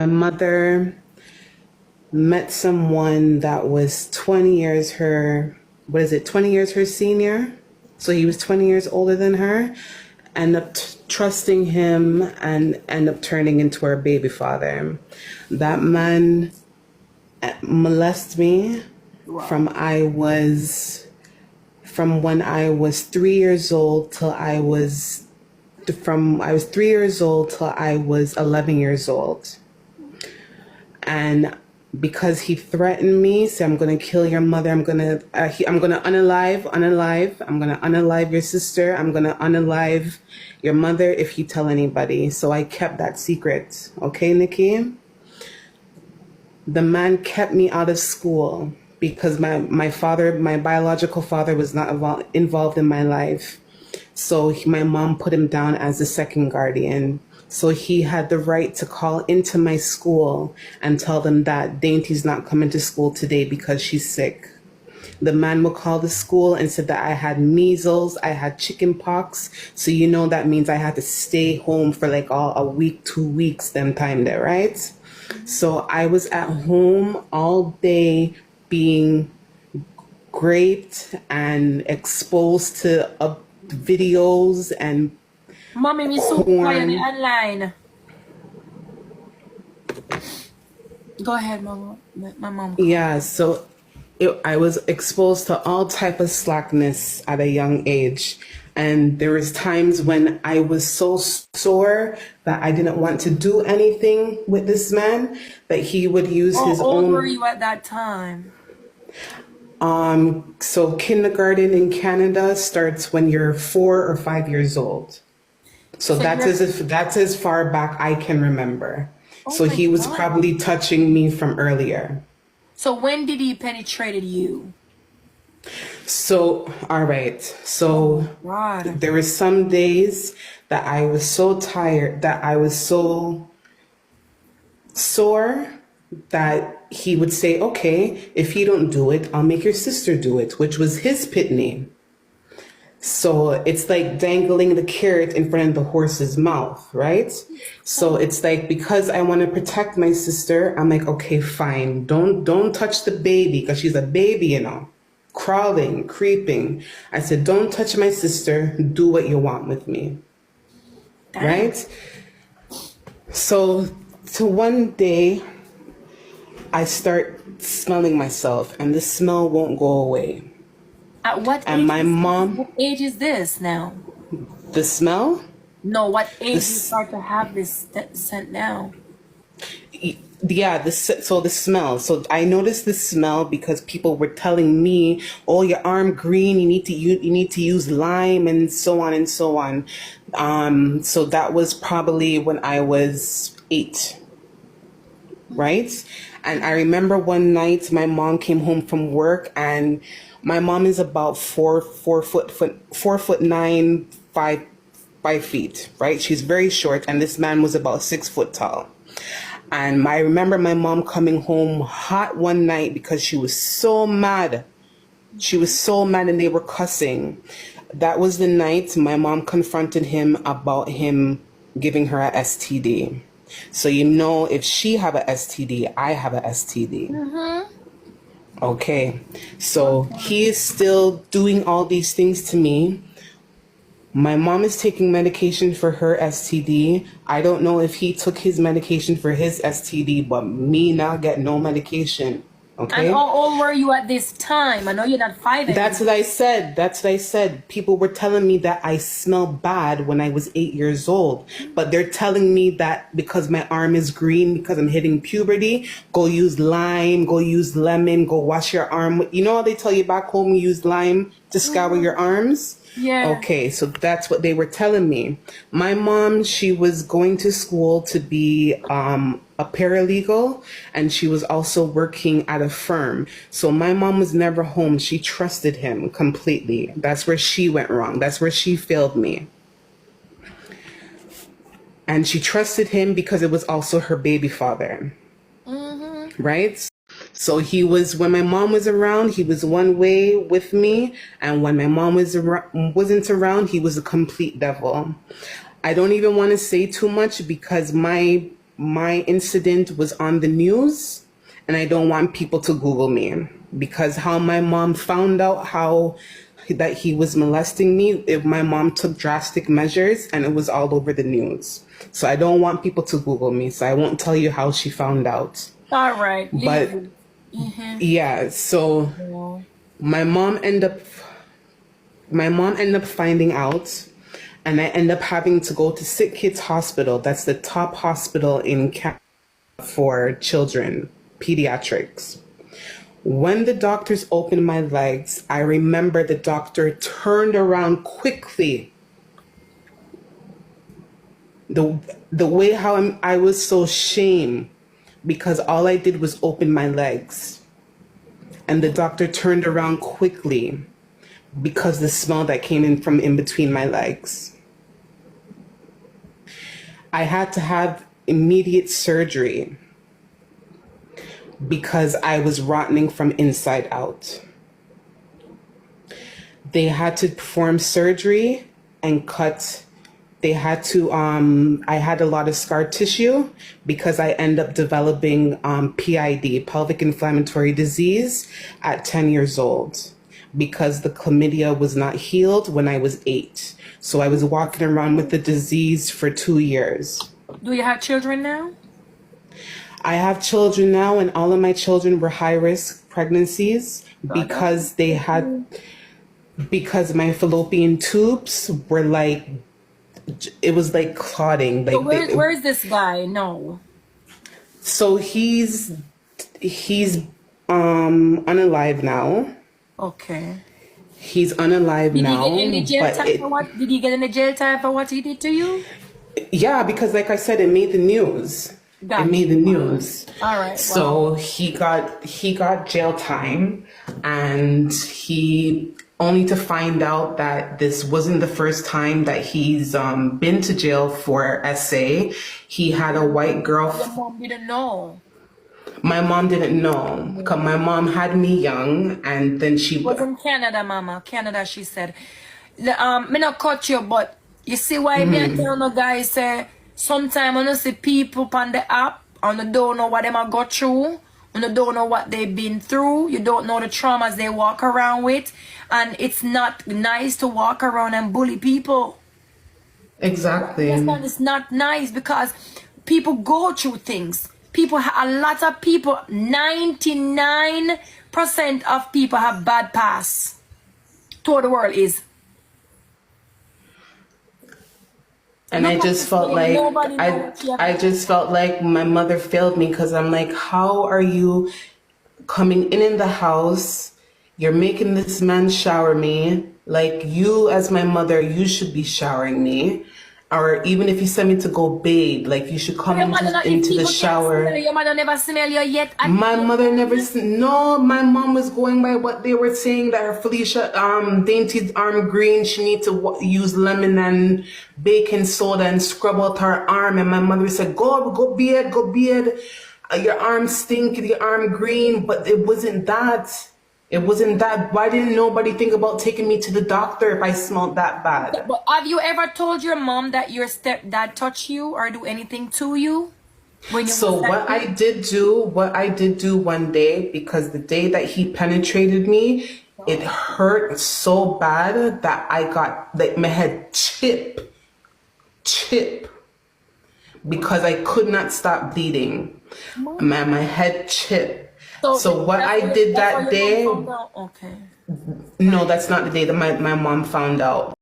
My mother met someone that was 20 years her, what is it, 20 years her senior? So he was 20 years older than her. End up trusting him and end up turning into her baby father. That man molested me Wow. from when I was 3 years old till I was 3 years old till I was 11 years old. And because he threatened me, say, I'm gonna kill your mother. I'm gonna unalive your sister. I'm gonna unalive your mother if you tell anybody. So I kept that secret. Okay, Nikki? The man kept me out of school because my biological father was not involved in my life. So my mom put him down as the second guardian. So he had the right to call into my school and tell them that Dainty's not coming to school today because she's sick. The man would call the school and said that I had measles, I had chicken pox. So you know that means I had to stay home for like a week, 2 weeks, them time there, right? So I was at home all day being raped and exposed to videos and Mommy, me so quiet porn. online. Go ahead, mama. My mom. Yeah, so I was exposed to all type of slackness at a young age. And there was times when I was so sore that I didn't want to do anything with this man, that he would use his How old own. were you at that time? So kindergarten in Canada starts when you're 4 or 5 years old. So So that's as far back I can remember. oh So my he was God. probably touching me from earlier. So when did he penetrated you? So, all right. So God. there were some days that I was so tired, that I was so sore, that he would say, okay, if you don't do it, I'll make your sister do it, which was his pit name. So it's like dangling the carrot in front of the horse's mouth, right? So it's like, because I want to protect my sister, I'm like, okay, fine. Don't touch the baby, because she's a baby, crawling, creeping. I said, don't touch my sister. Do what you want with me, Damn. right? So one day I start smelling myself and the smell won't go away. At what And age? my mom, What age is this now? the smell, No, what age you this, start to have this scent now? yeah, so the smell. So I noticed the smell because people were telling me, "Oh, your arm green. You need to use lime and so on and so on." So that was probably when I was 8, right? And I remember one night my mom came home from work, and my mom is about 4'9", 5 feet, right? She's very short, and this man was about 6 foot tall. And I remember my mom coming home hot one night because she was so mad. She was so mad and they were cussing. That was the night my mom confronted him about him giving her a STD. So if she have a STD, I have a STD. Okay. So he is still doing all these things to me. My mom is taking medication for her STD. I don't know if he took his medication for his STD, but me not get no medication. And Okay? how old were you at this time? I know you're not 5 anymore. That's what I said. That's what I said. People were telling me that I smell bad when I was 8 years old. But they're telling me that because my arm is green, because I'm hitting puberty, go use lime, go use lemon, go wash your arm. You know how they tell you back home you use lime to scour your arms? Yeah. Okay, so that's what they were telling me. My mom, she was going to school to be a paralegal, and she was also working at a firm. So my mom was never home. She trusted him completely. That's where she went wrong. That's where she failed me. And she trusted him because it was also her baby father, right? So when my mom was around, he was one way with me. And when my mom wasn't around, he was a complete devil. I don't even want to say too much because my my incident was on the news, and I don't want people to Google me, because how my mom found out how that he was molesting me, if my mom took drastic measures and it was all over the news. So I don't want people to Google me, so I won't tell you how she found out. All right. But yeah, so Yeah. my mom ended up finding out, and I end up having to go to Sick Kids Hospital. That's the top hospital in Canada for children, pediatrics. When the doctors opened my legs, I remember the doctor turned around quickly. The way how I was so ashamed, because all I did was open my legs. And the doctor turned around quickly because the smell that came in from in between my legs. I had to have immediate surgery because I was rotting from inside out. They had to perform surgery and cut. They had to, I had a lot of scar tissue because I ended up developing PID, pelvic inflammatory disease, at 10 years old, because the chlamydia was not healed when I was 8. So I was walking around with the disease for 2 years. Do you have children now? I have children now, and all of my children were high-risk pregnancies because because my fallopian tubes were like, it was like clotting. Like, So where's this guy? No. so he's unalive now. Okay. He's unalive Did now. he get in the jail but time for what? Did he get in the jail time for what he did to you? yeah, because like I said, it made the news. Gotcha. It made the news. All right. So he got jail time, and he only to find out that this wasn't the first time that he's been to jail for SA. He had a white girl. Your mom didn't know. My mom didn't know, because my mom had me young, and then she It was in Canada, Mama. Canada, she said. Me not cut you, but you see why me and tell no guys say sometimes when you see people on the app and you don't know what them a go through, and you don't know what they've been through, you don't know the traumas they walk around with, and it's not nice to walk around and bully people. Exactly. It's not nice because people go through things. A lot of people, 99% of people have bad past. To the world is. And I just felt like I just felt like my mother failed me, because I'm like, how are you coming in the house? You're making this man shower me. Like, you as my mother, you should be showering me. Or even if you send me to go bathe, like, you should come into the shower. Your mother never smell you yet. My mother never. No, my mom was going by what they were saying, that her Felicia dainty arm green. She need to use lemon and baking soda and scrub out her arm. And my mother said, "Go bathe, go bathe. Your arm stink, your arm green." But it wasn't that. It wasn't that. Why didn't nobody think about taking me to the doctor if I smelled that bad? But have you ever told your mom that your stepdad touched you or do anything to you? So what I did do one day, because the day that he penetrated me, it hurt so bad that I got like my head chip, because I could not stop bleeding. My head chipped. So what I did that day, okay. no, that's not the day that my mom found out.